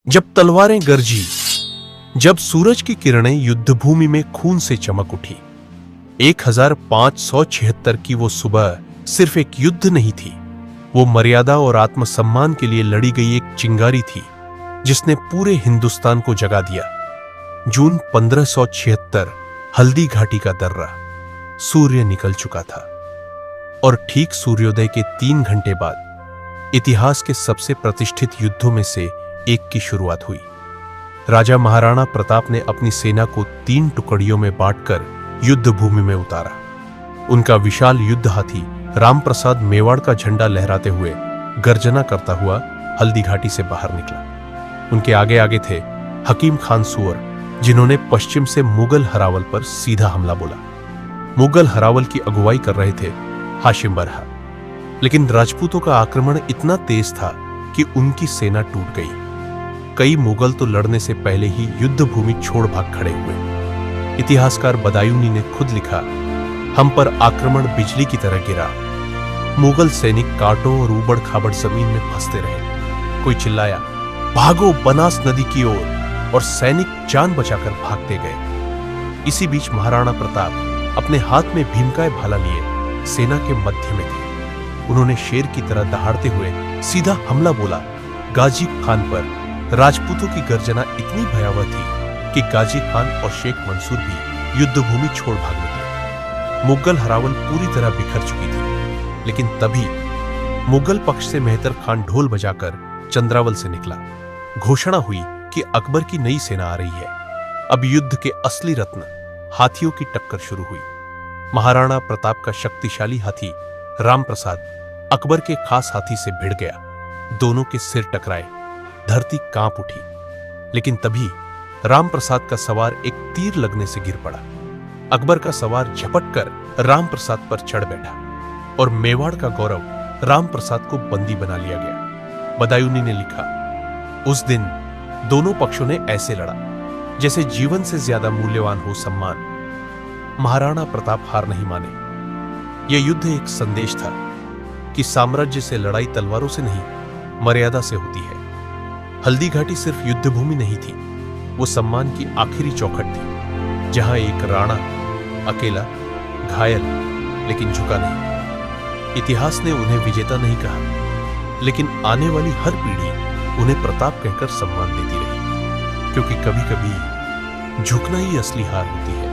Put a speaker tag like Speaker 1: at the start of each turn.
Speaker 1: जब तलवारें गरजी, जब सूरज की किरणें युद्धभूमि में खून से चमक उठी। 1576 की वो सुबह सिर्फ एक युद्ध नहीं थी, वो मर्यादा और आत्मसम्मान के लिए लड़ी गई एक चिंगारी थी जिसने पूरे हिंदुस्तान को जगा दिया। जून 1576, हल्दी घाटी का दर्रा। सूर्य निकल चुका था और ठीक सूर्योदय के 3 घंटे बाद इतिहास के सबसे प्रतिष्ठित युद्धों में से एक की शुरुआत हुई। राजा महाराणा प्रताप ने अपनी सेना को 3 टुकड़ियों में बांटकर युद्ध भूमि में उतारा। उनका विशाल युद्ध हाथी रामप्रसाद मेवाड़ का झंडा लहराते हुए गर्जना करता हुआ हल्दी घाटी से बाहर निकला। उनके आगे आगे थे हकीम खान सुअर, जिन्होंने पश्चिम से मुगल हरावल पर सीधा हमला बोला। मुगल हरावल की अगुवाई कर रहे थे हाशिम बरहा, लेकिन राजपूतों का आक्रमण इतना तेज था कि उनकी सेना टूट गई। कई मुगल तो लड़ने से पहले ही युद्ध भूमि छोड़ भाग खड़े हुए। इतिहासकार बदायूनी ने खुद लिखा, हम पर आक्रमण बिजली की तरह गिरा। मुगल सैनिक कांटों और ऊबड़ खाबड़ जमीन में फंसते रहे। कोई चिल्लाया, भागो बनास नदी की ओर, और सैनिक जान बचाकर भागते गए। इसी बीच महाराणा प्रताप अपने हाथ में भीमकाय भाला लिए सेना के मध्य में थे। उन्होंने शेर की तरह दहाड़ते हुए सीधा हमला बोला। गाजी खान पर राजपूतों की गर्जना इतनी भयावह थी कि गाजी खान और शेख मंसूर भी युद्धभूमि छोड़ भाग निकले। मुगल हरावल पूरी तरह बिखर चुकी थी, लेकिन तभी मुगल पक्ष से मेहतर खान ढोल बजाकर चंद्रावल से निकला। घोषणा हुई कि अकबर की नई सेना आ रही है। अब युद्ध के असली रत्न हाथियों की टक्कर शुरू हुई। महाराणा प्रताप का शक्तिशाली हाथी रामप्रसाद अकबर के खास हाथी से भिड़ गया। दोनों के सिर टकराए, धरती कांप उठी। लेकिन तभी रामप्रसाद का सवार एक तीर लगने से गिर पड़ा। अकबर का सवार झपट कर रामप्रसाद पर चढ़ बैठा और मेवाड़ का गौरव रामप्रसाद को बंदी बना लिया गया। बदायूनी ने लिखा, उस दिन दोनों पक्षों ने ऐसे लड़ा जैसे जीवन से ज्यादा मूल्यवान हो सम्मान। महाराणा प्रताप हार नहीं माने। यह युद्ध एक संदेश था कि साम्राज्य से लड़ाई तलवारों से नहीं, मर्यादा से होती है। हल्दी घाटी सिर्फ युद्धभूमि नहीं थी, वो सम्मान की आखिरी चौखट थी, जहां एक राणा अकेला, घायल, लेकिन झुका नहीं। इतिहास ने उन्हें विजेता नहीं कहा, लेकिन आने वाली हर पीढ़ी उन्हें प्रताप कहकर सम्मान देती रही, क्योंकि कभी-कभी झुकना ही असली हार होती है।